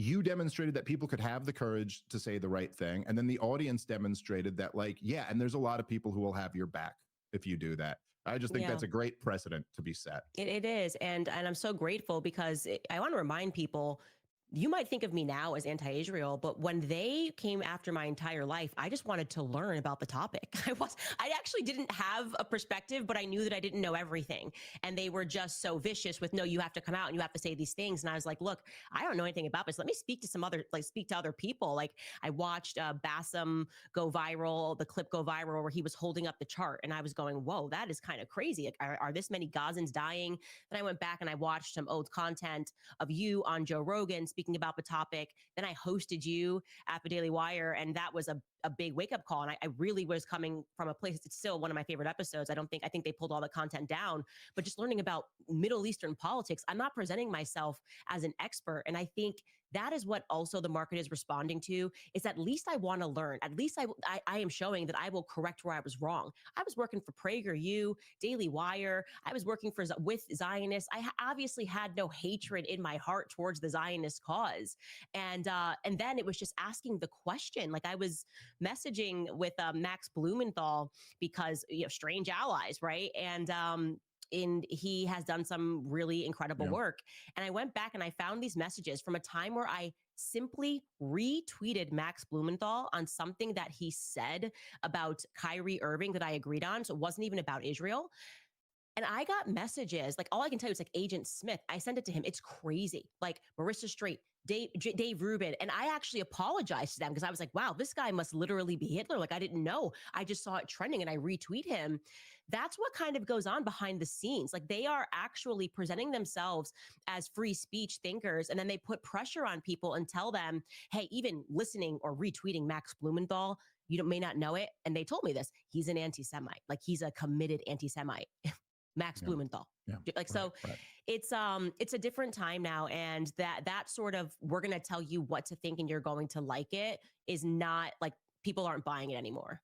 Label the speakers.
Speaker 1: you demonstrated that people could have the courage to say the right thing. And then the audience demonstrated that, like, yeah, and there's a lot of people who will have your back if you do that. I just think that's a great precedent to be set.
Speaker 2: It is. And I'm so grateful because I want to remind people, you might think of me now as anti-Israel, but when they came after my entire life, I just wanted to learn about the topic. I actually didn't have a perspective, but I knew that I didn't know everything. And they were just so vicious with, no, you have to come out and you have to say these things. And I was like, look, I don't know anything about this. Let me speak to speak to other people. Like, I watched Bassem go viral, the clip go viral where he was holding up the chart. And I was going, whoa, that is kind of crazy. Like, are this many Gazans dying? Then I went back and I watched some old content of you on Joe Rogan speaking about the topic. Then I hosted you at the Daily Wire, and that was a big wake-up call. And I really was coming from a place, it's still one of my favorite episodes. I think they pulled all the content down, but just learning about Middle Eastern politics, I'm not presenting myself as an expert. And I think that is what also the market is responding to, is at least I want to learn. At least I am showing that I will correct where I was wrong. I was working for PragerU, Daily Wire. I was working with Zionists. I obviously had no hatred in my heart towards the Zionist cause. And then it was just asking the question. Like, I was messaging with Max Blumenthal because, strange allies, right? And he has done some really incredible work. And I went back and I found these messages from a time where I simply retweeted Max Blumenthal on something that he said about Kyrie Irving that I agreed on. So it wasn't even about Israel. And I got messages, like, all I can tell you is, like, Agent Smith. I sent it to him. It's crazy. Like, Marissa Strait, Dave Rubin. And I actually apologized to them because I was like, wow, this guy must literally be Hitler. Like, I didn't know. I just saw it trending and I retweet him. That's what kind of goes on behind the scenes. Like, they are actually presenting themselves as free speech thinkers. And then they put pressure on people and tell them, hey, even listening or retweeting Max Blumenthal, you may not know it. And they told me this. He's an anti-Semite. Like, he's a committed anti-Semite. Max Blumenthal. It's a different time now. And that sort of, we're going to tell you what to think and you're going to like it, is not, like, people aren't buying it anymore.